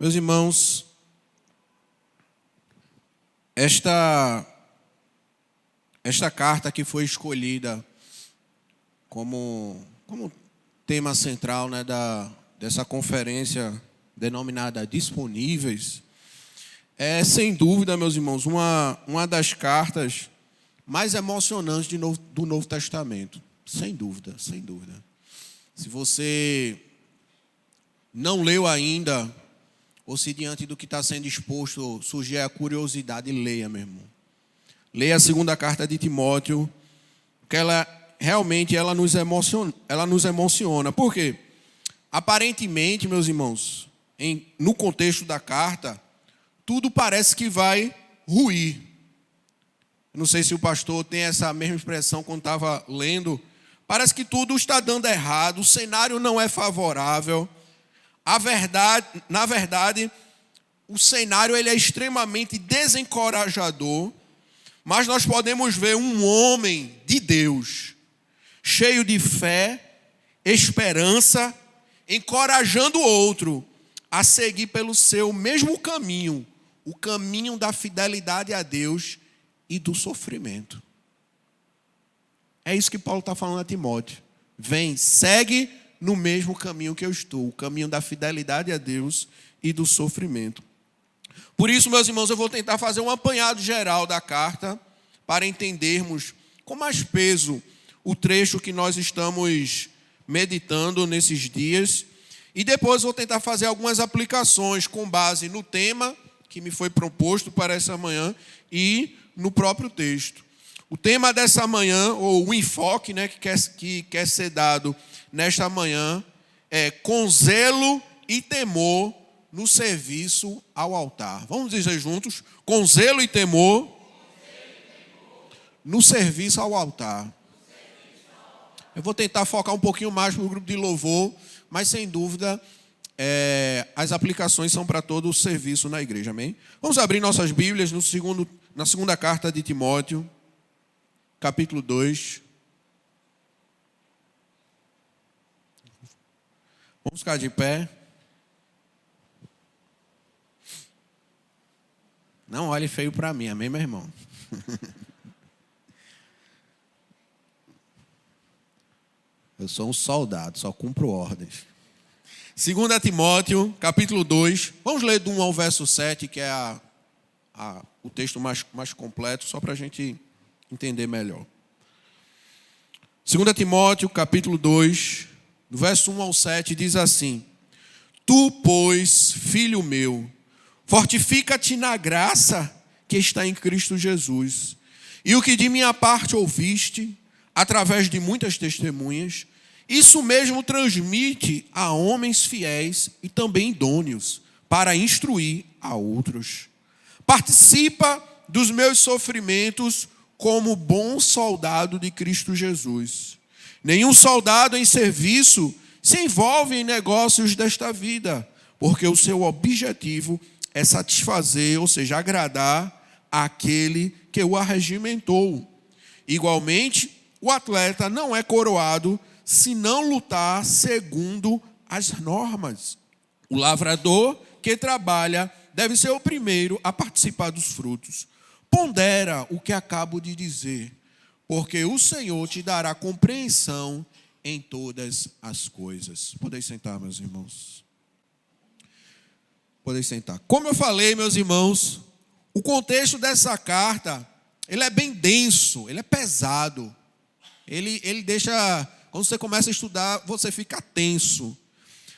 Meus irmãos, esta carta que foi escolhida como tema central, né, dessa conferência denominada Disponíveis, é sem dúvida, meus irmãos, uma das cartas mais emocionantes do Novo Testamento. Sem dúvida, sem dúvida. Se você não leu ainda, ou se diante do que está sendo exposto surgir a curiosidade, leia, meu irmão. Leia a segunda carta de Timóteo, que ela realmente nos emociona. Por quê? Aparentemente, meus irmãos, no contexto da carta, tudo parece que vai ruir. Não sei se o pastor tem essa mesma expressão quando estava lendo. Parece que tudo está dando errado, o cenário não é favorável. Na verdade, o cenário ele é extremamente desencorajador, mas nós podemos ver um homem de Deus, cheio de fé, esperança, encorajando o outro a seguir pelo seu mesmo caminho, o caminho da fidelidade a Deus e do sofrimento. É isso que Paulo está falando a Timóteo. Vem, segue no mesmo caminho que eu estou, o caminho da fidelidade a Deus e do sofrimento. Por isso, meus irmãos, eu vou tentar fazer um apanhado geral da carta para entendermos com mais peso o trecho que nós estamos meditando nesses dias. E depois vou tentar fazer algumas aplicações com base no tema que me foi proposto para essa manhã e no próprio texto. O tema dessa manhã, ou o enfoque, né, que quer ser dado nesta manhã, é com zelo e temor no serviço ao altar. Vamos dizer juntos? Com zelo e temor no serviço ao altar. Eu vou tentar focar um pouquinho mais no grupo de louvor, mas sem dúvida as aplicações são para todo o serviço na igreja, amém? Vamos abrir nossas Bíblias na segunda carta de Timóteo, capítulo 2. Vamos ficar de pé. Não olhe feio para mim, amém, meu irmão? Eu sou um soldado, só cumpro ordens. 2 Timóteo, capítulo 2. Vamos ler do 1 ao verso 7, que é o texto mais completo, só para a gente entender melhor. 2 Timóteo, capítulo 2, do verso 1 ao 7, diz assim: Tu, pois, filho meu, fortifica-te na graça que está em Cristo Jesus. E o que de minha parte ouviste, através de muitas testemunhas, isso mesmo transmite a homens fiéis e também idôneos, para instruir a outros. Participa dos meus sofrimentos como bom soldado de Cristo Jesus. Nenhum soldado em serviço se envolve em negócios desta vida, porque o seu objetivo é satisfazer, ou seja, agradar aquele que o arregimentou. Igualmente, o atleta não é coroado se não lutar segundo as normas. O lavrador que trabalha deve ser o primeiro a participar dos frutos. Pondera o que acabo de dizer, porque o Senhor te dará compreensão em todas as coisas. Podem sentar, meus irmãos. Podem sentar. Como eu falei, meus irmãos, o contexto dessa carta, ele é bem denso, ele é pesado. Ele deixa, quando você começa a estudar, você fica tenso.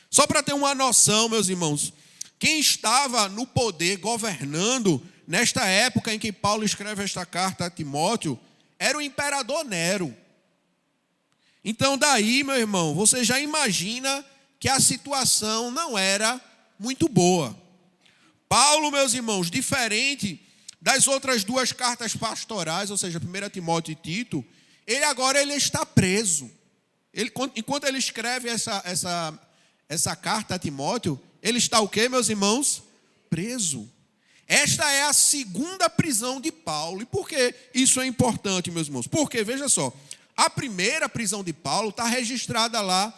Só para ter uma noção, meus irmãos, quem estava no poder, governando, nesta época em que Paulo escreve esta carta a Timóteo, era o imperador Nero. Então daí, meu irmão, você já imagina que a situação não era muito boa. Paulo, meus irmãos, diferente das outras duas cartas pastorais, ou seja, 1 Timóteo e Tito, ele está preso. Enquanto ele escreve essa carta a Timóteo, ele está o quê, meus irmãos? Preso. Esta é a segunda prisão de Paulo. E por que isso é importante, meus irmãos? Porque, veja só, a primeira prisão de Paulo está registrada lá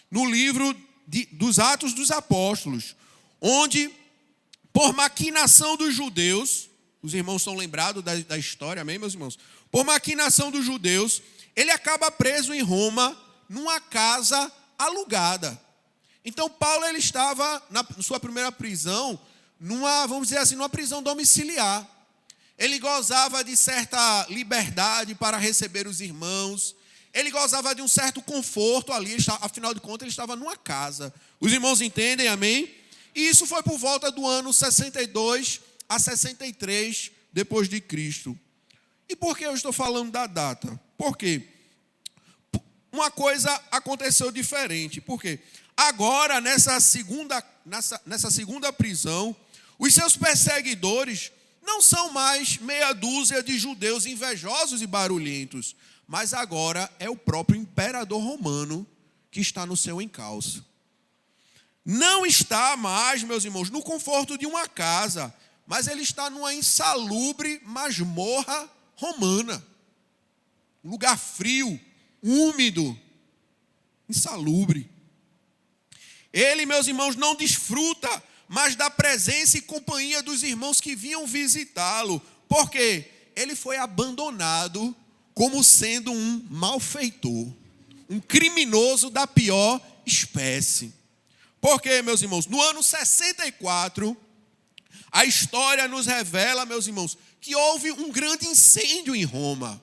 no livro dos Atos dos Apóstolos, onde por maquinação dos judeus, os irmãos estão lembrados da história, amém, meus irmãos? Por maquinação dos judeus, ele acaba preso em Roma, numa casa alugada. Então, Paulo ele estava na sua primeira prisão, vamos dizer assim, numa prisão domiciliar. Ele gozava de certa liberdade para receber os irmãos. Ele gozava de um certo conforto ali, afinal de contas, ele estava numa casa. Os irmãos entendem, amém? E isso foi por volta do ano 62 a 63 depois de Cristo. E por que eu estou falando da data? Por quê? Uma coisa aconteceu diferente. Por quê? Agora, nessa segunda prisão, os seus perseguidores não são mais meia dúzia de judeus invejosos e barulhentos, mas agora é o próprio imperador romano que está no seu encalço. Não está mais, meus irmãos, no conforto de uma casa, mas ele está numa insalubre masmorra romana. Um lugar frio, úmido, insalubre. Ele, meus irmãos, não desfruta mais da presença e companhia dos irmãos que vinham visitá-lo. Por quê? Ele foi abandonado como sendo um malfeitor, um criminoso da pior espécie. Por quê, meus irmãos? No ano 64, a história nos revela, meus irmãos, que houve um grande incêndio em Roma.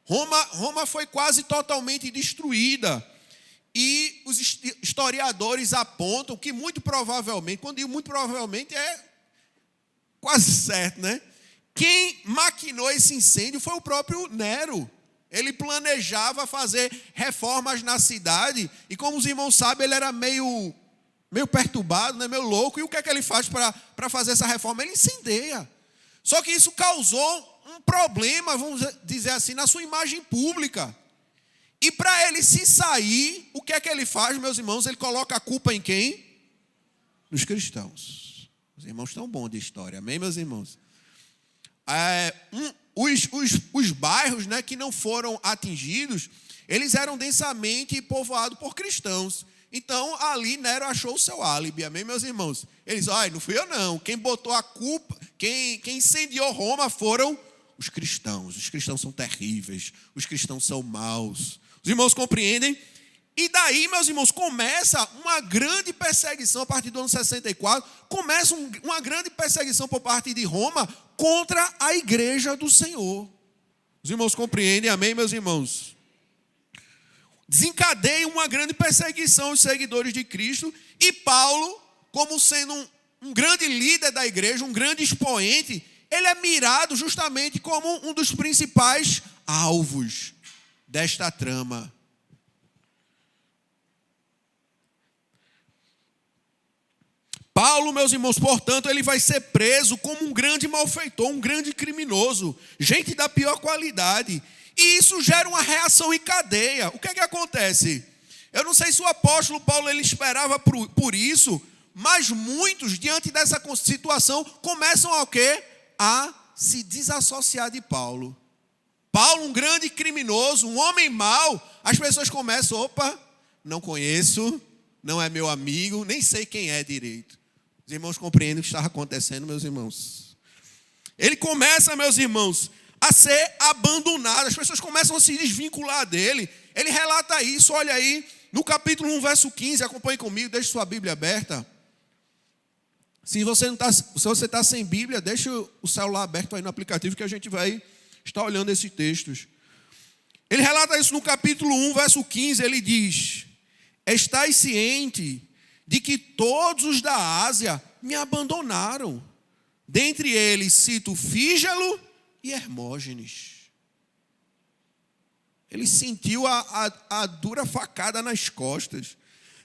Roma foi quase totalmente destruída. E os historiadores apontam que muito provavelmente, quando digo muito provavelmente, é quase certo, né? Quem maquinou esse incêndio foi o próprio Nero. Ele planejava fazer reformas na cidade. E como os irmãos sabem, ele era meio perturbado, né? Meio louco. E o que é que ele faz para fazer essa reforma? Ele incendeia. Só que isso causou um problema, vamos dizer assim, na sua imagem pública. E para ele se sair, o que é que ele faz, meus irmãos? Ele coloca a culpa em quem? Nos cristãos. Os irmãos estão bons de história, amém, meus irmãos? Os bairros, né, que não foram atingidos, eles eram densamente povoados por cristãos. Então, ali Nero achou o seu álibi, amém, meus irmãos? Eles, não fui eu não. Quem botou a culpa, quem incendiou Roma foram os cristãos. Os cristãos são terríveis, os cristãos são maus. Os irmãos compreendem? E daí, meus irmãos, começa uma grande perseguição a partir do ano 64. Começa uma grande perseguição por parte de Roma contra a igreja do Senhor. Os irmãos compreendem? Amém, meus irmãos? Desencadeia uma grande perseguição aos seguidores de Cristo. E Paulo, como sendo um grande líder da igreja, um grande expoente, ele é mirado justamente como um dos principais alvos desta trama. Paulo, meus irmãos, portanto, ele vai ser preso como um grande malfeitor, um grande criminoso, gente da pior qualidade. E isso gera uma reação em cadeia. O que é que acontece? Eu não sei se o apóstolo Paulo ele esperava por isso, mas muitos, diante dessa situação, começam a quê? A se desassociar de Paulo. Paulo, um grande criminoso, um homem mau, as pessoas começam, opa, não conheço, não é meu amigo, nem sei quem é direito. Os irmãos compreendem o que está acontecendo, meus irmãos. Ele começa, meus irmãos, a ser abandonado, as pessoas começam a se desvincular dele. Ele relata isso, olha aí, no capítulo 1, verso 15, acompanhe comigo, deixe sua Bíblia aberta. Se você está sem Bíblia, deixe o celular aberto aí no aplicativo que a gente vai estar olhando esses textos. Ele relata isso no capítulo 1, verso 15, ele diz: estais ciente de que todos os da Ásia me abandonaram. Dentre eles cito Fígelo e Hermógenes. Ele sentiu a dura facada nas costas.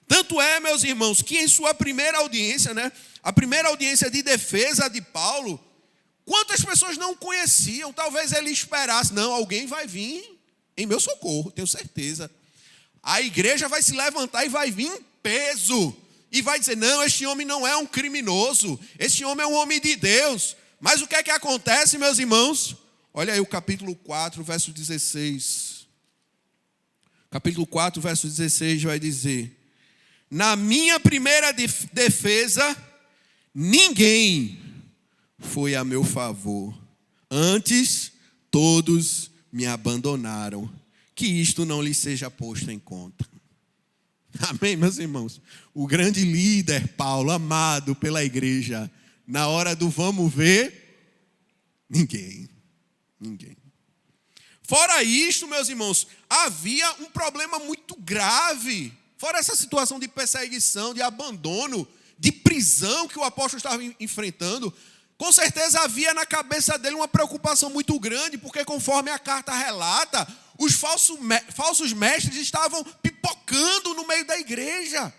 Tanto é, meus irmãos, que em sua primeira audiência, né, a primeira audiência de defesa de Paulo, quantas pessoas não conheciam? Talvez ele esperasse, não, alguém vai vir em meu socorro, tenho certeza. A igreja vai se levantar e vai vir em peso. E vai dizer, não, este homem não é um criminoso. Este homem é um homem de Deus. Mas o que é que acontece, meus irmãos? Olha aí o capítulo 4, verso 16. Capítulo 4, verso 16 vai dizer: na minha primeira defesa, ninguém foi a meu favor. Antes, todos me abandonaram. Que isto não lhes seja posto em conta. Amém, meus irmãos? O grande líder, Paulo, amado pela igreja, na hora do vamos ver, ninguém. Fora isto, meus irmãos, havia um problema muito grave. Fora essa situação de perseguição, de abandono, de prisão que o apóstolo estava enfrentando, com certeza havia na cabeça dele uma preocupação muito grande, porque conforme a carta relata, os falsos mestres estavam pipocando no meio da igreja.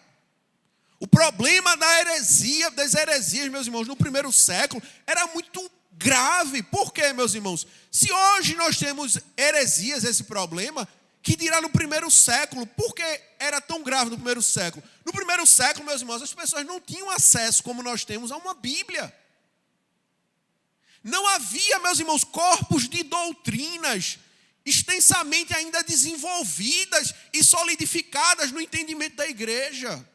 O problema das heresias, meus irmãos, no primeiro século, era muito grave. Por quê, meus irmãos? Se hoje nós temos heresias, esse problema, que dirá no primeiro século? Por que era tão grave no primeiro século? No primeiro século, meus irmãos, as pessoas não tinham acesso, como nós temos, a uma Bíblia. Não havia, meus irmãos, corpos de doutrinas extensamente ainda desenvolvidas e solidificadas no entendimento da igreja.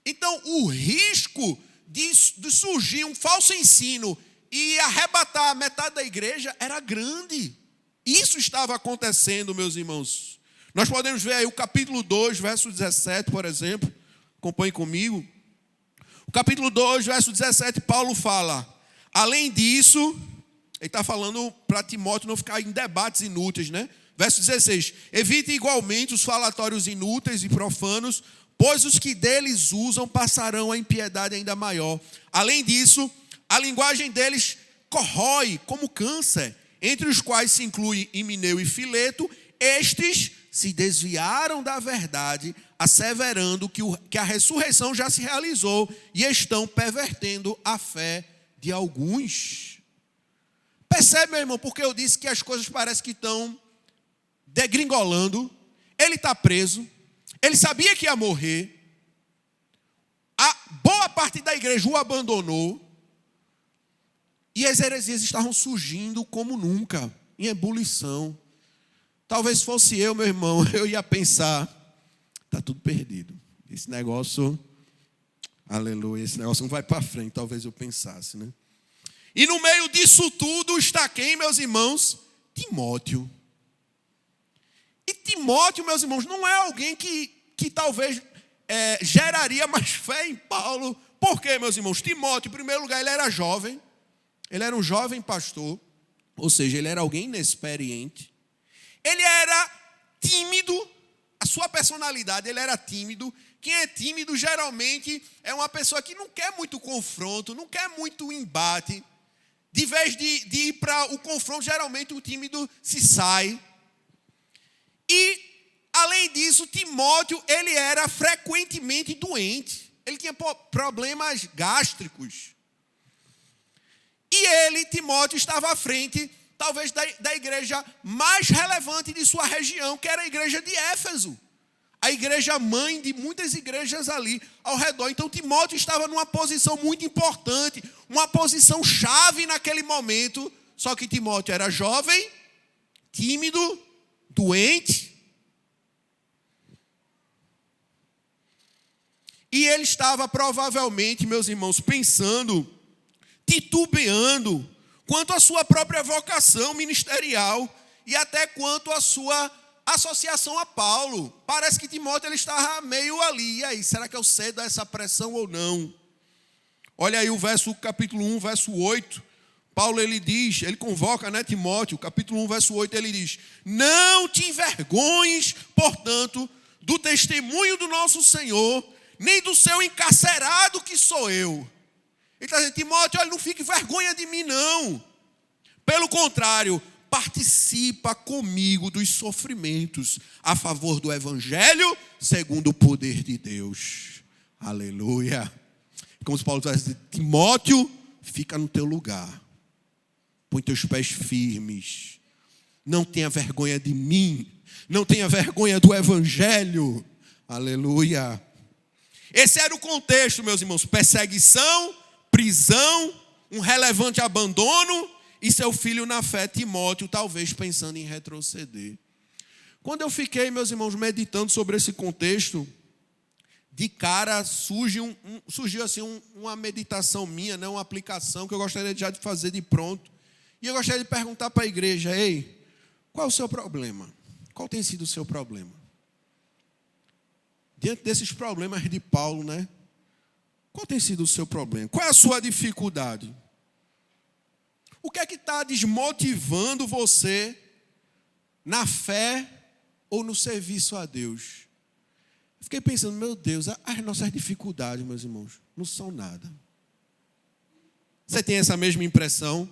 Então, o risco de surgir um falso ensino e arrebatar metade da igreja era grande. Isso estava acontecendo, meus irmãos. Nós podemos ver aí o capítulo 2, verso 17, por exemplo. Acompanhe comigo. O capítulo 2, verso 17, Paulo fala: além disso, ele está falando para Timóteo não ficar em debates inúteis, né? Verso 16: evite igualmente os falatórios inúteis e profanos, pois os que deles usam passarão a impiedade ainda maior. Além disso, a linguagem deles corrói como câncer, entre os quais se inclui Himeneu e Fileto. Estes se desviaram da verdade, asseverando que a ressurreição já se realizou e estão pervertendo a fé de alguns. Percebe, meu irmão, porque eu disse que as coisas parecem que estão degringolando. Ele está preso, ele sabia que ia morrer, a boa parte da igreja o abandonou, e as heresias estavam surgindo como nunca, em ebulição. Talvez fosse eu, meu irmão, eu ia pensar, está tudo perdido. Esse negócio, aleluia, esse negócio não vai para frente, talvez eu pensasse, né? E no meio disso tudo está quem, meus irmãos? Timóteo. E Timóteo, meus irmãos, não é alguém que talvez geraria mais fé em Paulo. Por quê, meus irmãos? Timóteo, em primeiro lugar, ele era jovem. Ele era um jovem pastor. Ou seja, ele era alguém inexperiente. Ele era tímido. A sua personalidade, ele era tímido. Quem é tímido, geralmente, é uma pessoa que não quer muito confronto, não quer muito embate. De vez de ir para o confronto, geralmente o tímido se sai. E, além disso, Timóteo, ele era frequentemente doente. Ele tinha problemas gástricos. E ele, Timóteo, estava à frente, talvez, da igreja mais relevante de sua região, que era a igreja de Éfeso. A igreja mãe de muitas igrejas ali ao redor. Então, Timóteo estava numa posição muito importante, uma posição chave naquele momento. Só que Timóteo era jovem, tímido, doente. E ele estava provavelmente, meus irmãos, pensando, titubeando, quanto à sua própria vocação ministerial e até quanto à sua associação a Paulo. Parece que Timóteo ele estava meio ali. E aí, será que eu cedo a essa pressão ou não? Olha aí o capítulo 1, verso 8. Paulo ele diz, ele convoca, né, Timóteo, capítulo 1, verso 8, ele diz: não te envergonhes, portanto, do testemunho do nosso Senhor, nem do seu encarcerado que sou eu. Ele está dizendo: Timóteo, olha, não fique vergonha de mim, não. Pelo contrário, participa comigo dos sofrimentos a favor do Evangelho, segundo o poder de Deus. Aleluia. Como Paulo está dizendo: Timóteo, fica no teu lugar. Põe teus pés firmes. Não tenha vergonha de mim. Não tenha vergonha do Evangelho. Aleluia. Esse era o contexto, meus irmãos. Perseguição, prisão, um relevante abandono e seu filho na fé, Timóteo, talvez pensando em retroceder. Quando eu fiquei, meus irmãos, meditando sobre esse contexto, de cara surgiu assim uma meditação minha, né, uma aplicação que eu gostaria já de fazer de pronto. E eu gostaria de perguntar para a igreja: ei, qual é o seu problema? Qual tem sido o seu problema? Diante desses problemas de Paulo, né? Qual tem sido o seu problema? Qual é a sua dificuldade? O que é que está desmotivando você na fé ou no serviço a Deus? Fiquei pensando, meu Deus, as nossas dificuldades, meus irmãos, não são nada. Você tem essa mesma impressão?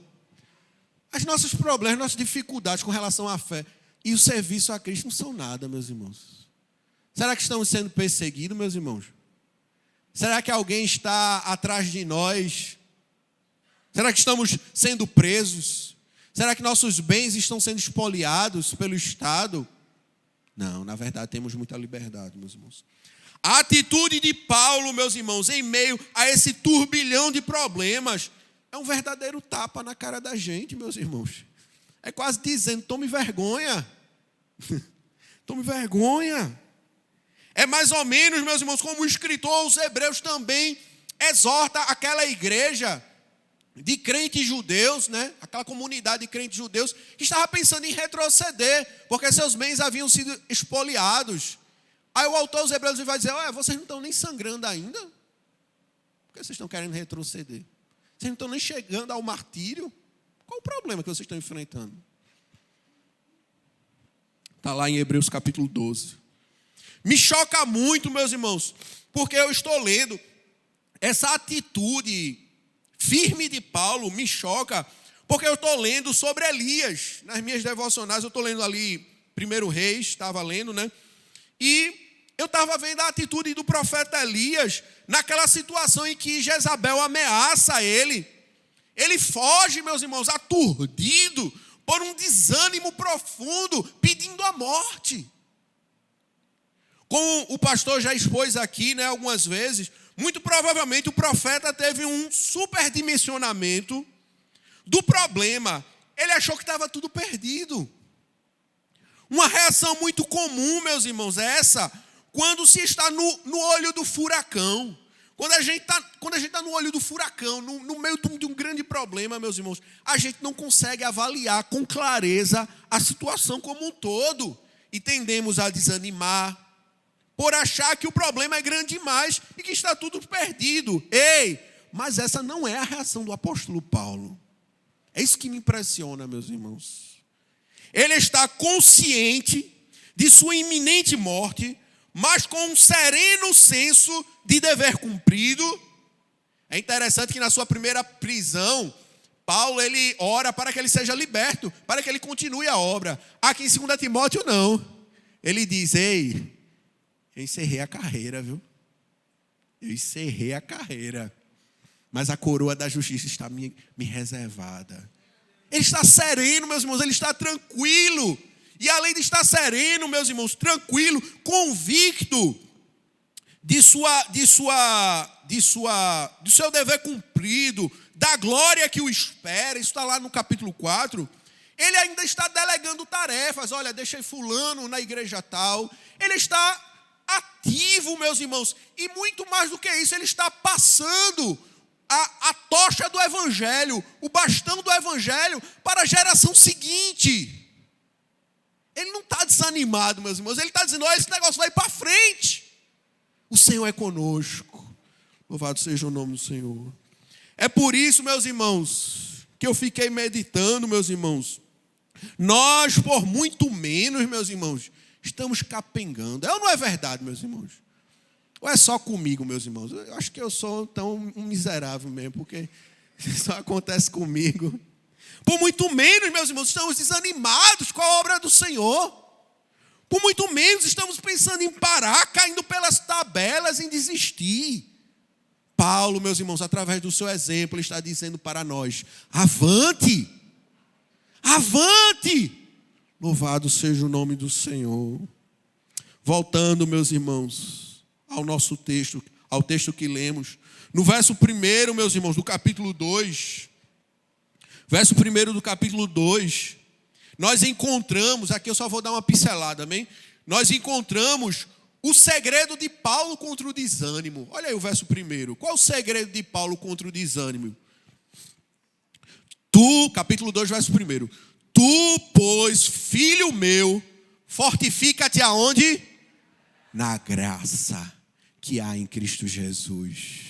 Os nossos problemas, nossas dificuldades com relação à fé e o serviço a Cristo não são nada, meus irmãos. Será que estamos sendo perseguidos, meus irmãos? Será que alguém está atrás de nós? Será que estamos sendo presos? Será que nossos bens estão sendo espoliados pelo Estado? Não, na verdade temos muita liberdade, meus irmãos. A atitude de Paulo, meus irmãos, em meio a esse turbilhão de problemas, é um verdadeiro tapa na cara da gente, meus irmãos. É quase dizendo: tome vergonha. Tome vergonha. É mais ou menos, meus irmãos, como o escritor aos Hebreus também exorta aquela igreja de crentes judeus, né? Aquela comunidade de crentes judeus que estava pensando em retroceder, porque seus bens haviam sido espoliados. Aí o autor aos Hebreus vai dizer: olha, vocês não estão nem sangrando ainda? Por que vocês estão querendo retroceder? Vocês não estão nem chegando ao martírio? Qual o problema que vocês estão enfrentando? Está lá em Hebreus capítulo 12. Me choca muito, meus irmãos, porque eu estou lendo essa atitude firme de Paulo, me choca, porque eu estou lendo sobre Elias. Nas minhas devocionais, eu estou lendo ali 1 Reis, estava lendo, né? E eu estava vendo a atitude do profeta Elias naquela situação em que Jezabel ameaça ele. Ele foge, meus irmãos, aturdido por um desânimo profundo, pedindo a morte. Como o pastor já expôs aqui, né, algumas vezes, muito provavelmente o profeta teve um superdimensionamento do problema. Ele achou que estava tudo perdido. Uma reação muito comum, meus irmãos, é essa, quando se está no olho do furacão. Quando a gente está no olho do furacão, no meio de um grande problema, meus irmãos, a gente não consegue avaliar com clareza a situação como um todo. E tendemos a desanimar, por achar que o problema é grande demais e que está tudo perdido. Ei, mas essa não é a reação do apóstolo Paulo. É isso que me impressiona, meus irmãos. Ele está consciente de sua iminente morte, mas com um sereno senso de dever cumprido. É interessante que na sua primeira prisão, Paulo ele ora para que ele seja liberto, para que ele continue a obra. Aqui em 2 Timóteo não. Ele diz: ei, eu encerrei a carreira, viu? Eu encerrei a carreira. Mas a coroa da justiça está me reservada. Ele está sereno, meus irmãos, ele está tranquilo. E além de estar sereno, meus irmãos, tranquilo, convicto do seu dever cumprido, da glória que o espera, isso está lá no capítulo 4. Ele ainda está delegando tarefas. Olha, deixei fulano na igreja tal. Ele está ativo, meus irmãos, e muito mais do que isso, ele está passando a tocha do evangelho, o bastão do evangelho para a geração seguinte. Ele não está desanimado, meus irmãos, ele está dizendo: olha, esse negócio vai para frente, o Senhor é conosco. Louvado seja o nome do Senhor. É por isso, meus irmãos, que eu fiquei meditando, meus irmãos. Nós, por muito menos, meus irmãos, estamos capengando. É ou não é verdade, meus irmãos? Ou é só comigo, meus irmãos? Eu acho que eu sou tão um miserável mesmo, porque isso só acontece comigo. Por muito menos, meus irmãos, estamos desanimados com a obra do Senhor. Por muito menos estamos pensando em parar, caindo pelas tabelas, em desistir. Paulo, meus irmãos, através do seu exemplo, está dizendo para nós: avante! Avante! Louvado seja o nome do Senhor. Voltando, meus irmãos, ao nosso texto, ao texto que lemos. No verso 1, meus irmãos, do capítulo 2. Verso 1 do capítulo 2. Nós encontramos, aqui eu só vou dar uma pincelada, amém? Nós encontramos o segredo de Paulo contra o desânimo. Olha aí o verso 1. Qual é o segredo de Paulo contra o desânimo? Tu, capítulo 2, verso 1. Tu, pois, filho meu, fortifica-te aonde? Na graça que há em Cristo Jesus.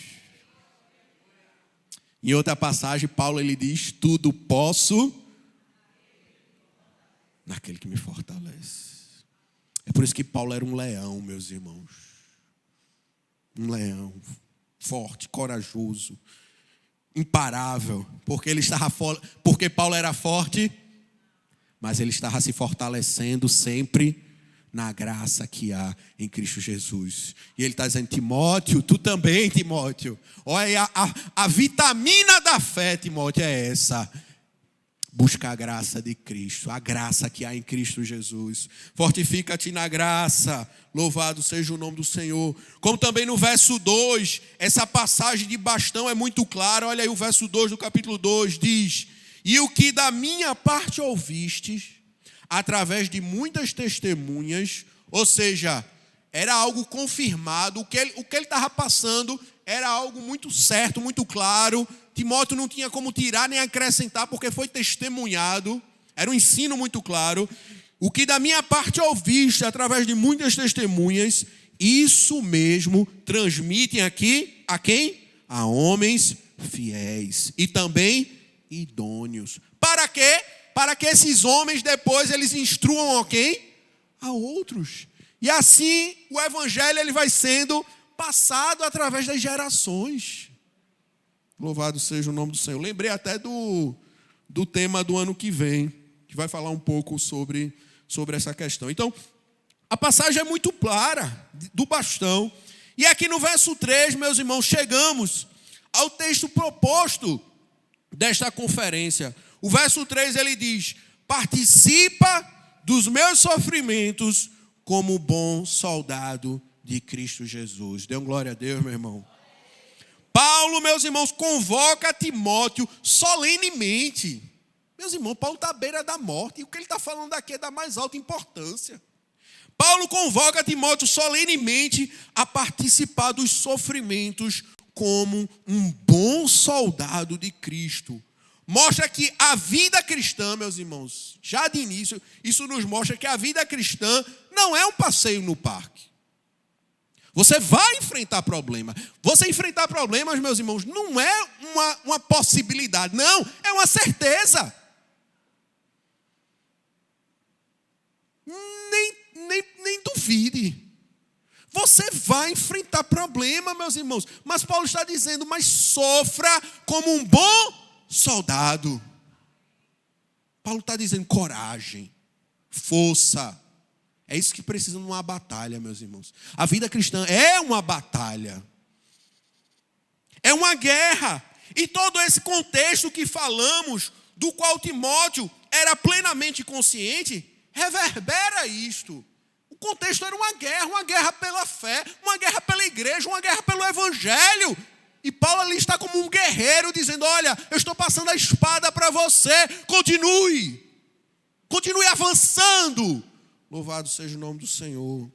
Em outra passagem, Paulo ele diz, tudo posso naquele que me fortalece. É por isso que Paulo era um leão, meus irmãos. Um leão forte, corajoso, imparável, porque Paulo era forte, mas ele estava se fortalecendo sempre na graça que há em Cristo Jesus. E ele está dizendo, Timóteo, tu também, Timóteo. Olha, a vitamina da fé, Timóteo, é essa. Busca a graça de Cristo, a graça que há em Cristo Jesus. Fortifica-te na graça, louvado seja o nome do Senhor. Como também no verso 2, essa passagem de bastão é muito clara. Olha aí o verso 2 do capítulo 2, diz: e o que da minha parte ouvistes, através de muitas testemunhas, ou seja, era algo confirmado, o que ele estava passando era algo muito certo, muito claro. Timóteo não tinha como tirar nem acrescentar, porque foi testemunhado, era um ensino muito claro. O que da minha parte ouviste, através de muitas testemunhas, isso mesmo transmitem aqui a quem? A homens fiéis e também idôneos. Para quê? Para que esses homens depois eles instruam a quem? A outros. E assim o evangelho ele vai sendo passado através das gerações. Louvado seja o nome do Senhor. Lembrei até do tema do ano que vem, que vai falar um pouco sobre essa questão. Então, a passagem é muito clara do bastão. E aqui no verso 3, meus irmãos, chegamos ao texto proposto desta conferência. O verso 3 ele diz: participa dos meus sofrimentos como bom soldado de Cristo Jesus. Dê glória a Deus, meu irmão. Paulo, meus irmãos, convoca Timóteo solenemente. Meus irmãos, Paulo está à beira da morte. E o que ele está falando aqui é da mais alta importância. Paulo convoca Timóteo solenemente a participar dos sofrimentos como um bom soldado de Cristo. Mostra que a vida cristã, meus irmãos, já de início, isso nos mostra que a vida cristã não é um passeio no parque. Você vai enfrentar problemas. Você enfrentar problemas, meus irmãos, não é uma possibilidade. Não, é uma certeza. Nem duvide. Você vai enfrentar problema, meus irmãos. Mas Paulo está dizendo, mas sofra como um bom soldado. Paulo está dizendo coragem, força. É isso que precisa numa batalha, meus irmãos. A vida cristã é uma batalha. É uma guerra. E todo esse contexto que falamos, do qual Timóteo era plenamente consciente, reverbera isto. O contexto era uma guerra pela fé, uma guerra pela igreja, uma guerra pelo evangelho. E Paulo ali está como um guerreiro, dizendo, olha, eu estou passando a espada para você, continue avançando. Louvado seja o nome do Senhor.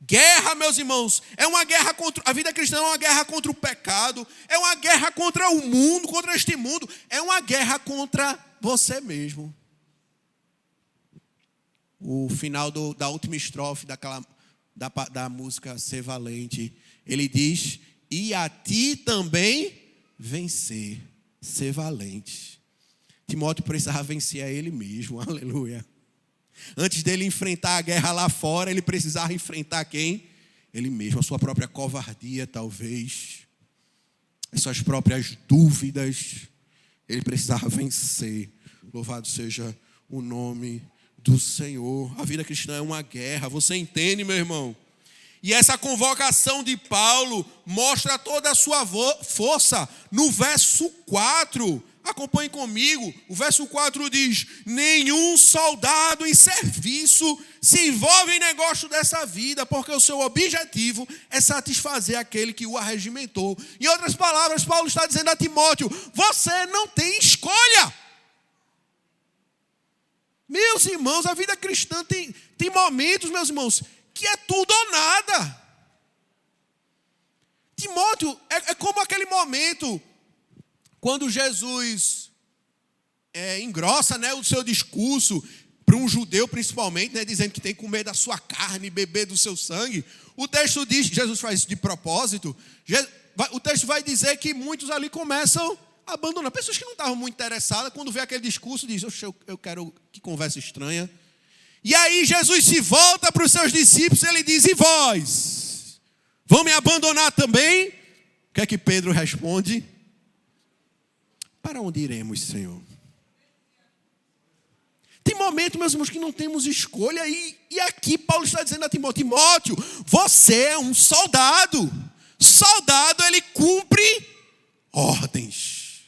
Guerra, meus irmãos, é uma guerra contra... A vida cristã é uma guerra contra o pecado, é uma guerra contra o mundo, contra este mundo, é uma guerra contra você mesmo. O final da última estrofe da música Ser Valente, ele diz, e a ti também vencer, ser valente. Timóteo precisava vencer a ele mesmo, aleluia. Antes dele enfrentar a guerra lá fora, ele precisava enfrentar quem? Ele mesmo, a sua própria covardia talvez, as suas próprias dúvidas, ele precisava vencer. Louvado seja o nome do Senhor. A vida cristã é uma guerra, você entende, meu irmão? E essa convocação de Paulo mostra toda a sua força no verso 4. Acompanhe comigo, o verso 4 diz, nenhum soldado em serviço se envolve em negócio dessa vida, porque o seu objetivo é satisfazer aquele que o arregimentou. Em outras palavras, Paulo está dizendo a Timóteo, você não tem escolha. Meus irmãos, a vida cristã tem momentos, meus irmãos, que é tudo ou nada. Timóteo é como aquele momento quando Jesus engrossa, né, o seu discurso para um judeu principalmente, né, dizendo que tem que comer da sua carne, beber do seu sangue. O texto diz, Jesus faz isso de propósito, o texto vai dizer que muitos ali começam a abandonar. Pessoas que não estavam muito interessadas, quando vê aquele discurso, dizem, eu quero, que conversa estranha. E aí Jesus se volta para os seus discípulos e ele diz, e vós? Vão me abandonar também? O que é que Pedro responde? Para onde iremos, Senhor? Tem momentos, meus irmãos, que não temos escolha. E aqui Paulo está dizendo a Timóteo, Timóteo, você é um soldado. Soldado, ele cumpre ordens.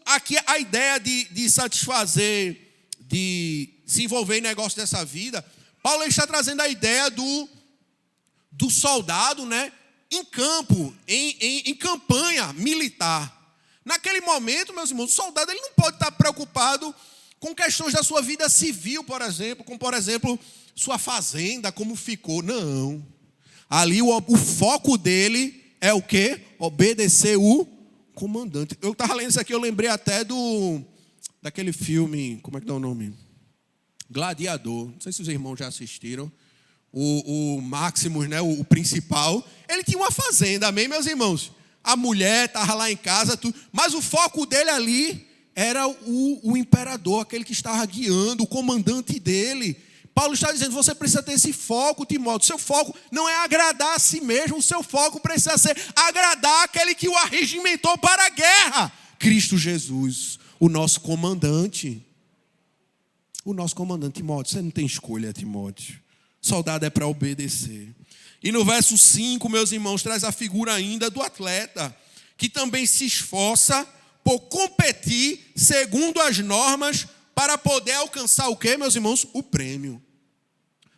Aqui a ideia de satisfazer, de se envolver em negócio dessa vida, Paulo está trazendo a ideia do soldado, né, em campo, em campanha militar. Naquele momento, meus irmãos, o soldado ele não pode estar preocupado com questões da sua vida civil, por exemplo, como, por exemplo, sua fazenda, como ficou. Não. Ali o foco dele é o quê? Obedecer o comandante. Eu estava lendo isso aqui, eu lembrei até daquele filme, como é que dá o nome? Gladiador. Não sei se os irmãos já assistiram. O Maximus, né, o principal, ele tinha uma fazenda, amém, meus irmãos? A mulher estava lá em casa, tudo, mas o foco dele ali era o imperador, aquele que estava guiando, o comandante dele. Paulo está dizendo, você precisa ter esse foco, Timóteo. O seu foco não é agradar a si mesmo, o seu foco precisa ser agradar aquele que o arregimentou para a guerra. Cristo Jesus, o nosso comandante. O nosso comandante, Timóteo, você não tem escolha, Timóteo. Soldado é para obedecer. E no verso 5, meus irmãos, traz a figura ainda do atleta, que também se esforça por competir segundo as normas para poder alcançar o quê, meus irmãos? O prêmio.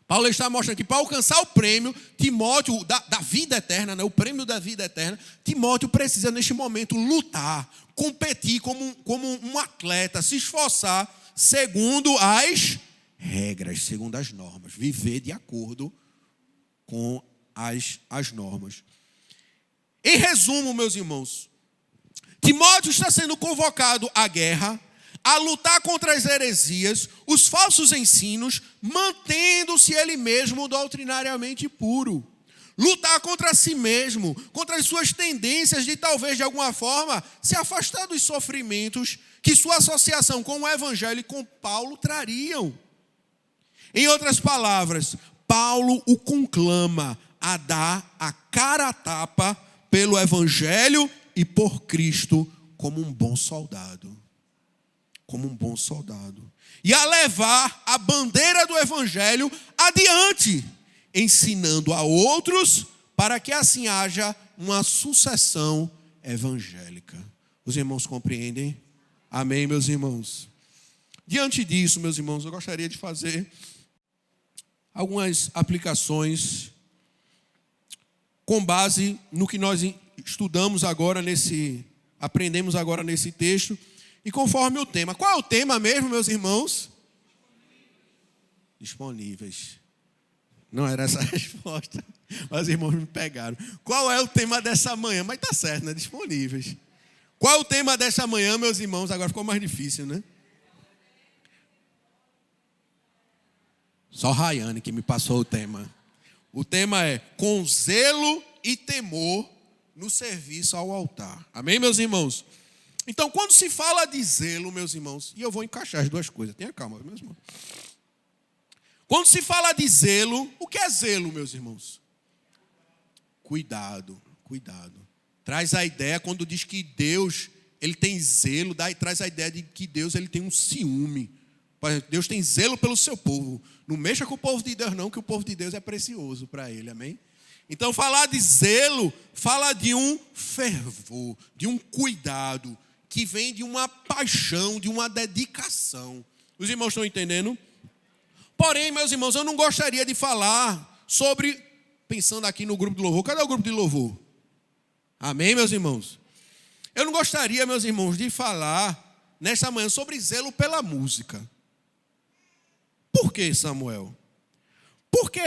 Paulo está mostrando que para alcançar o prêmio, Timóteo, da vida eterna, né, o prêmio da vida eterna, Timóteo precisa neste momento lutar, competir como um atleta, se esforçar segundo as regras, segundo as normas, viver de acordo com as normas. Em resumo, meus irmãos, Timóteo está sendo convocado à guerra, a lutar contra as heresias, os falsos ensinos, mantendo-se ele mesmo doutrinariamente puro. Lutar contra si mesmo, contra as suas tendências de talvez de alguma forma se afastar dos sofrimentos que sua associação com o evangelho e com Paulo trariam. Em outras palavras, Paulo o conclama a dar a cara a tapa pelo evangelho e por Cristo como um bom soldado. Como um bom soldado. E a levar a bandeira do evangelho adiante, ensinando a outros para que assim haja uma sucessão evangélica. Os irmãos compreendem? Amém, meus irmãos? Diante disso, meus irmãos, eu gostaria de fazer algumas aplicações com base no que nós estudamos agora aprendemos agora nesse texto, e conforme o tema. Qual é o tema mesmo, meus irmãos? Disponíveis. Não era essa a resposta, mas os irmãos me pegaram. Qual é o tema dessa manhã? Mas está certo, né? Disponíveis. Qual é o tema dessa manhã, meus irmãos? Agora ficou mais difícil, né? Só Rayane que me passou o tema. O tema é com zelo e temor no serviço ao altar. Amém, meus irmãos? Então, quando se fala de zelo, meus irmãos, e eu vou encaixar as duas coisas, tenha calma, meus irmãos. Quando se fala de zelo, o que é zelo, meus irmãos? Cuidado, cuidado. Traz a ideia, quando diz que Deus, ele tem zelo, traz a ideia de que Deus, ele tem um ciúme. Deus tem zelo pelo seu povo. Não mexa com o povo de Deus não, que o povo de Deus é precioso para ele, amém? Então, falar de zelo, fala de um fervor, de um cuidado, que vem de uma paixão, de uma dedicação. Os irmãos estão entendendo? Porém, meus irmãos, eu não gostaria de falar sobre, pensando aqui no grupo de louvor. Cadê o grupo de louvor? Amém, meus irmãos? Eu não gostaria, meus irmãos, de falar nesta manhã sobre zelo pela música. Por que, Samuel? Porque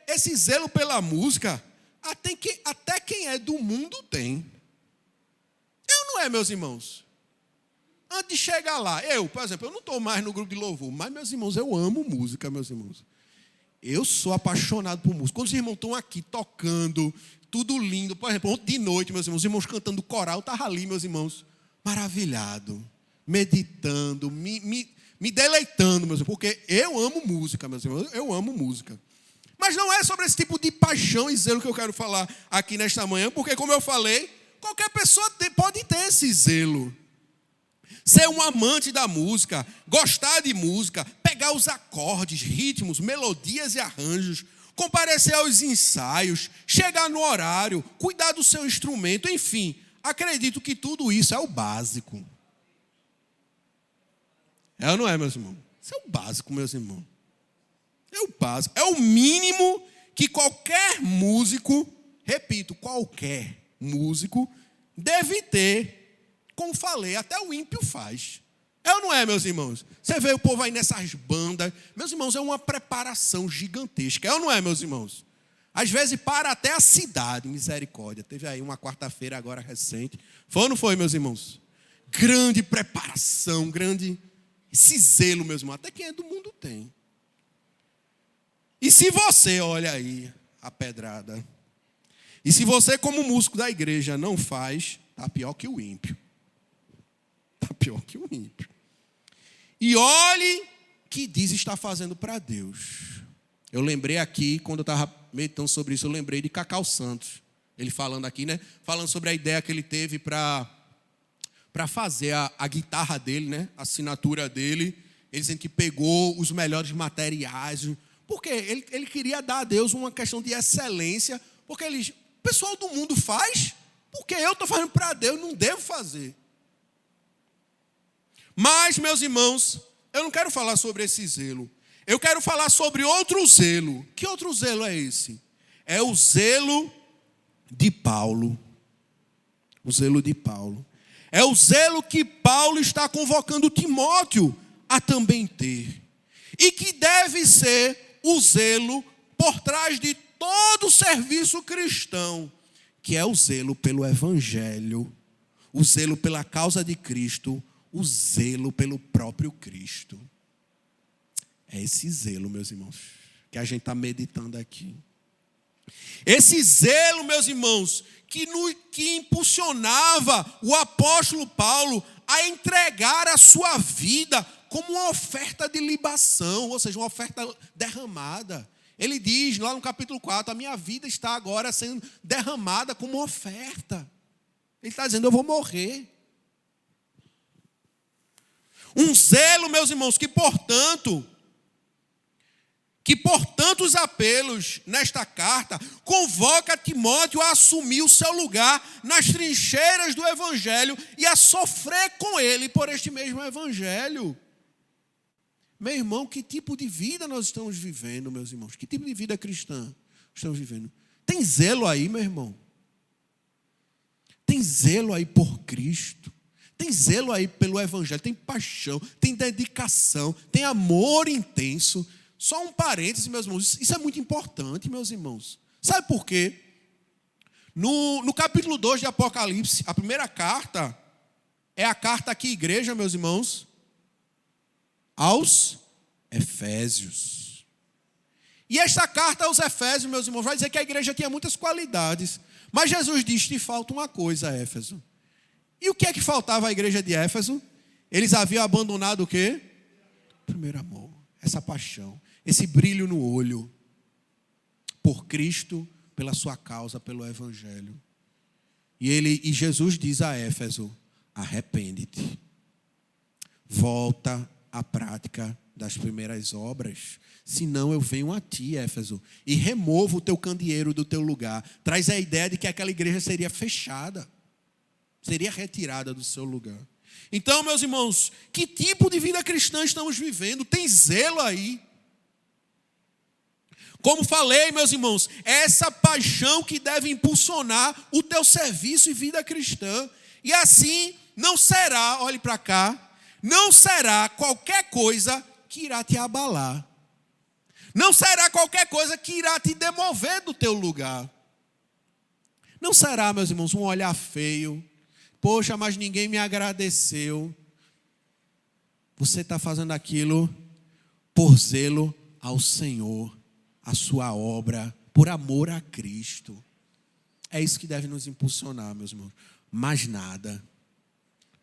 esse zelo pela música, até quem é do mundo tem. Eu não é, meus irmãos? Antes de chegar lá, por exemplo, eu não estou mais no grupo de louvor, mas, meus irmãos, eu amo música, meus irmãos. Eu sou apaixonado por música. Quando os irmãos estão aqui tocando, tudo lindo. Por exemplo, ontem de noite, meus irmãos, os irmãos cantando coral, eu estava ali, meus irmãos, maravilhado, meditando, me deleitando, meus irmãos, porque eu amo música, meus irmãos, eu amo música. Mas não é sobre esse tipo de paixão e zelo que eu quero falar aqui nesta manhã, porque, como eu falei, qualquer pessoa pode ter esse zelo. Ser um amante da música, gostar de música, pegar os acordes, ritmos, melodias e arranjos, comparecer aos ensaios, chegar no horário, cuidar do seu instrumento, enfim, acredito que tudo isso é o básico. É ou não é, meus irmãos? Isso é o básico, meus irmãos. É o básico, é o mínimo que qualquer músico, repito, qualquer músico deve ter. Como falei, até o ímpio faz. É ou não é, meus irmãos? Você vê o povo aí nessas bandas. Meus irmãos, é uma preparação gigantesca. É ou não é, meus irmãos? Às vezes para até a cidade, misericórdia. Teve aí uma quarta-feira agora recente. Foi ou não foi, meus irmãos? Grande preparação, grande esse zelo, meus irmãos. Até quem é do mundo tem. E se você, olha aí a pedrada. E se você, como músico da igreja, não faz, está pior que o ímpio. Está pior que o ímpio. E olhe que diz estar fazendo para Deus. Eu lembrei aqui, quando eu estava meditando sobre isso, eu lembrei de Cacau Santos. Ele falando aqui, né? Falando sobre a ideia que ele teve para fazer a guitarra dele, né? A assinatura dele. Ele dizendo que pegou os melhores materiais. Porque ele queria dar a Deus uma questão de excelência. Porque o pessoal do mundo faz, porque eu estou fazendo para Deus, não devo fazer. Mas, meus irmãos, eu não quero falar sobre esse zelo. Eu quero falar sobre outro zelo. Que outro zelo é esse? É o zelo de Paulo. O zelo de Paulo. É o zelo que Paulo está convocando Timóteo a também ter. E que deve ser o zelo por trás de todo o serviço cristão, que é o zelo pelo Evangelho, o zelo pela causa de Cristo, o zelo pelo próprio Cristo. É esse zelo, meus irmãos, que a gente está meditando aqui. Esse zelo, meus irmãos, que impulsionava o apóstolo Paulo a entregar a sua vida como uma oferta de libação, ou seja, uma oferta derramada. Ele diz lá no capítulo 4, a minha vida está agora sendo derramada como oferta. Ele está dizendo, eu vou morrer. Um zelo, meus irmãos, que por tantos apelos nesta carta, convoca Timóteo a assumir o seu lugar nas trincheiras do Evangelho e a sofrer com ele por este mesmo Evangelho. Meu irmão, que tipo de vida nós estamos vivendo, meus irmãos? Que tipo de vida cristã estamos vivendo? Tem zelo aí, meu irmão? Tem zelo aí por Cristo? Tem zelo aí pelo Evangelho? Tem paixão, tem dedicação, tem amor intenso? Só um parêntese, meus irmãos, isso é muito importante, meus irmãos. Sabe por quê? No capítulo 2 de Apocalipse, a primeira carta é a carta aqui, igreja, meus irmãos, aos Efésios. E esta carta aos Efésios, meus irmãos, vai dizer que a igreja tinha muitas qualidades. Mas Jesus diz que falta uma coisa, Éfeso. E o que é que faltava à igreja de Éfeso? Eles haviam abandonado o quê? O primeiro amor, essa paixão, esse brilho no olho por Cristo, pela sua causa, pelo Evangelho. E Jesus diz a Éfeso, arrepende-te, volta à prática das primeiras obras, senão eu venho a ti, Éfeso, e removo o teu candeeiro do teu lugar. Traz a ideia de que aquela igreja seria fechada, seria retirada do seu lugar. Então, meus irmãos, que tipo de vida cristã estamos vivendo? Tem zelo aí? Como falei, meus irmãos, é essa paixão que deve impulsionar o teu serviço e vida cristã. E assim não será, olhe para cá, não será qualquer coisa que irá te abalar. Não será qualquer coisa que irá te demover do teu lugar. Não será, meus irmãos, um olhar feio. Poxa, mas ninguém me agradeceu. Você está fazendo aquilo por zelo ao Senhor, a sua obra, por amor a Cristo. É isso que deve nos impulsionar, meus irmãos. Mais nada.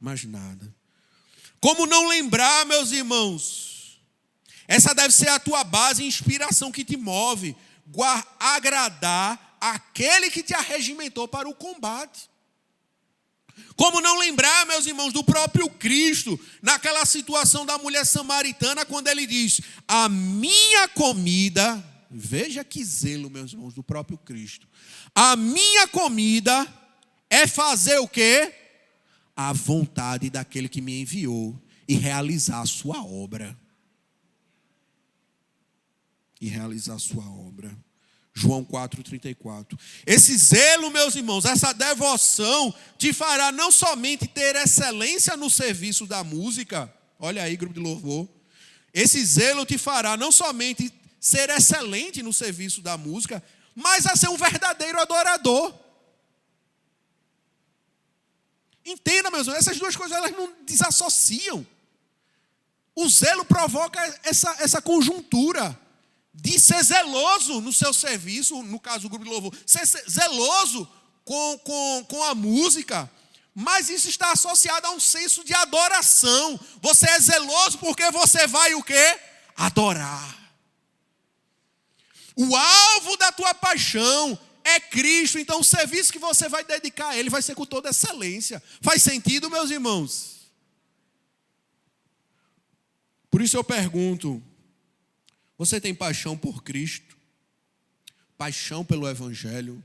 Mais nada. Como não lembrar, meus irmãos? Essa deve ser a tua base e inspiração que te move. Agradar aquele que te arregimentou para o combate. Como não lembrar, meus irmãos, do próprio Cristo, naquela situação da mulher samaritana, quando ele diz, a minha comida, veja que zelo, meus irmãos, do próprio Cristo. A minha comida é fazer o quê? A vontade daquele que me enviou e realizar a sua obra. E realizar a sua obra. João 4,34. Esse zelo, meus irmãos, essa devoção te fará não somente ter excelência no serviço da música. Olha aí, grupo de louvor. Esse zelo te fará não somente ser excelente no serviço da música, mas a ser um verdadeiro adorador. Entenda, meus irmãos, essas duas coisas elas não desassociam. O zelo provoca essa conjuntura de ser zeloso no seu serviço, no caso do grupo de louvor, ser zeloso com a música, mas isso está associado a um senso de adoração. Você é zeloso porque você vai o quê? Adorar. O alvo da tua paixão é Cristo, então o serviço que você vai dedicar a Ele vai ser com toda excelência. Faz sentido, meus irmãos? Por isso eu pergunto, você tem paixão por Cristo? Paixão pelo Evangelho?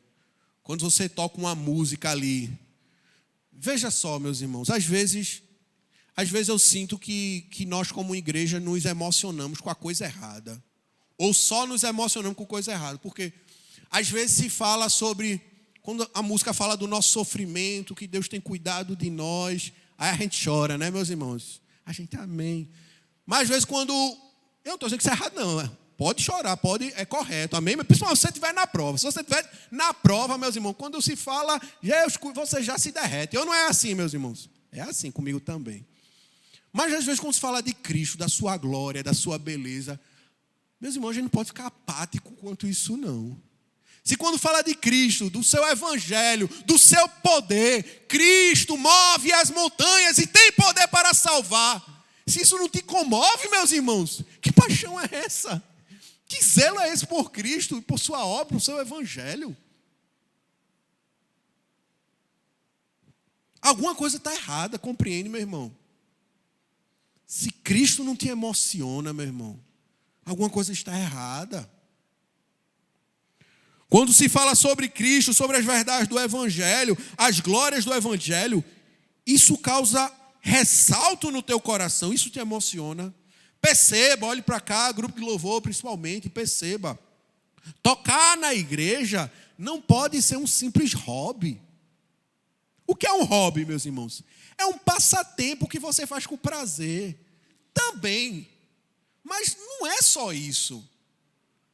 Quando você toca uma música ali, veja só, meus irmãos, às vezes eu sinto que nós como igreja nos emocionamos com a coisa errada. Ou só nos emocionamos com coisa errada. Porque às vezes se fala sobre, quando a música fala do nosso sofrimento, que Deus tem cuidado de nós, aí a gente chora, né, meus irmãos? A gente, amém. Mas às vezes quando, eu não estou dizendo que isso é errado não, pode chorar, é correto, amém? Mas principalmente se você estiver na prova. Se você estiver na prova, meus irmãos, quando se fala, você já se derrete. Eu não é assim, meus irmãos. É assim comigo também. Mas às vezes quando se fala de Cristo, da sua glória, da sua beleza, meus irmãos, a gente não pode ficar apático quanto isso não. Se quando fala de Cristo, do seu evangelho, do seu poder, Cristo move as montanhas e tem poder para salvar. Se isso não te comove, meus irmãos, que paixão é essa? Que zelo é esse por Cristo, por sua obra, por seu evangelho? Alguma coisa está errada, compreende, meu irmão? Se Cristo não te emociona, meu irmão, alguma coisa está errada. Quando se fala sobre Cristo, sobre as verdades do Evangelho, as glórias do Evangelho, isso causa ressalto no teu coração, isso te emociona. Perceba, olhe para cá, grupo de louvor principalmente, perceba. Tocar na igreja não pode ser um simples hobby. O que é um hobby, meus irmãos? É um passatempo que você faz com prazer. Também. Mas não é só isso.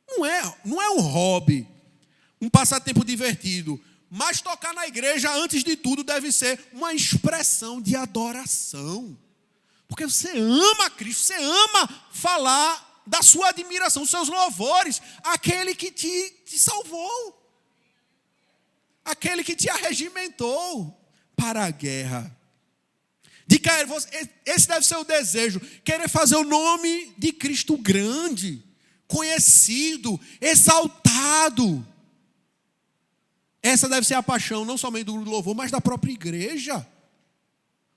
Não é um hobby, um passatempo divertido. Mas tocar na igreja, antes de tudo, deve ser uma expressão de adoração. Porque você ama Cristo, você ama falar da sua admiração, dos seus louvores, aquele que te salvou, aquele que te arregimentou para a guerra. Esse deve ser o desejo, querer fazer o nome de Cristo grande, conhecido, exaltado. Essa deve ser a paixão, não somente do louvor, mas da própria igreja.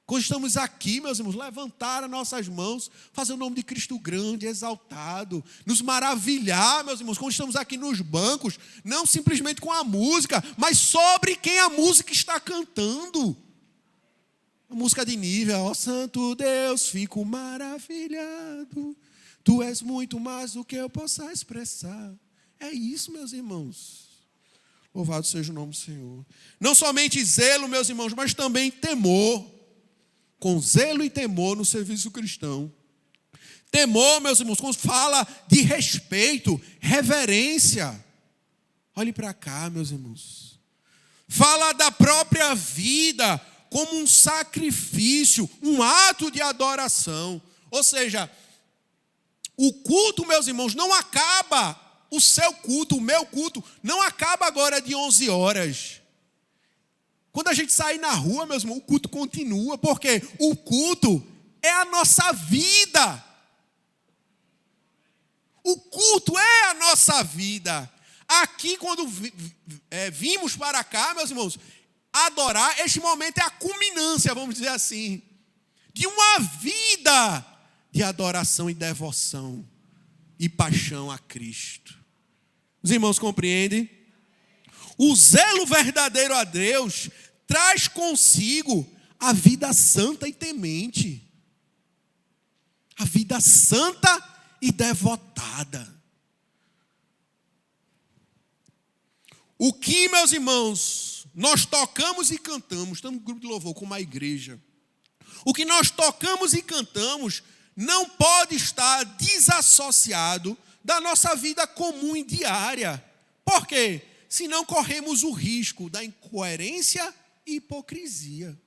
Quando estamos aqui, meus irmãos, levantar as nossas mãos, fazer o nome de Cristo grande, exaltado, nos maravilhar, meus irmãos, quando estamos aqui nos bancos, não simplesmente com a música, mas sobre quem a música está cantando. A música de nível, ó Santo Deus, fico maravilhado, Tu és muito mais do que eu possa expressar. É isso, meus irmãos. Louvado seja o nome do Senhor. Não somente zelo, meus irmãos, mas também temor. Com zelo e temor no serviço cristão. Temor, meus irmãos, quando fala de respeito, reverência. Olhe para cá, meus irmãos. Fala da própria vida como um sacrifício, um ato de adoração. Ou seja, o culto, meus irmãos, não acaba, o seu culto, o meu culto, não acaba agora de 11 horas. Quando a gente sair na rua, meus irmãos, o culto continua, porque o culto é a nossa vida. O culto é a nossa vida. Aqui, quando vimos para cá, meus irmãos, adorar, este momento é a culminância, vamos dizer assim, de uma vida de adoração e devoção e paixão a Cristo. Os irmãos compreendem? O zelo verdadeiro a Deus traz consigo a vida santa e temente. A vida santa e devotada. O que, meus irmãos, nós tocamos e cantamos, estamos no grupo de louvor como a igreja. O que nós tocamos e cantamos não pode estar desassociado da nossa vida comum e diária. Por quê? Senão corremos o risco da incoerência e hipocrisia.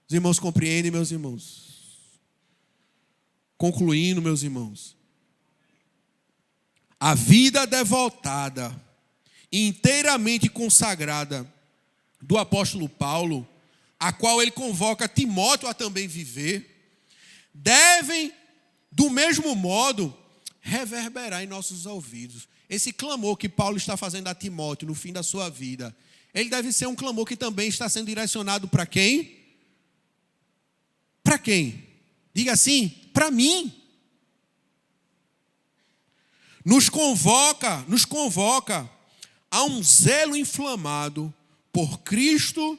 Os irmãos compreendem, meus irmãos? Concluindo, meus irmãos, a vida devotada, inteiramente consagrada do apóstolo Paulo, a qual ele convoca Timóteo a também viver, devem, do mesmo modo, reverberar em nossos ouvidos. Esse clamor que Paulo está fazendo a Timóteo no fim da sua vida, ele deve ser um clamor que também está sendo direcionado para quem? Para quem? Diga assim, para mim. Nos convoca a um zelo inflamado por Cristo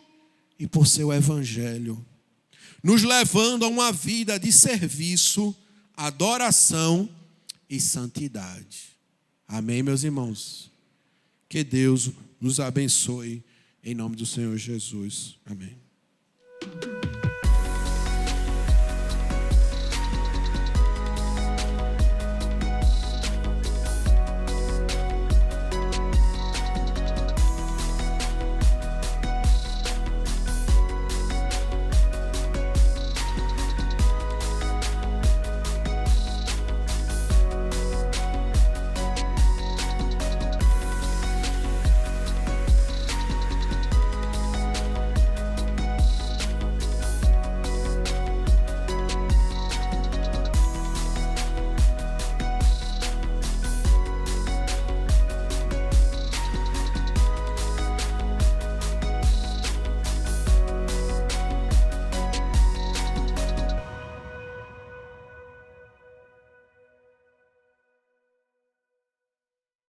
e por seu evangelho, nos levando a uma vida de serviço, adoração e santidade. Amém, meus irmãos? Que Deus nos abençoe em nome do Senhor Jesus. Amém.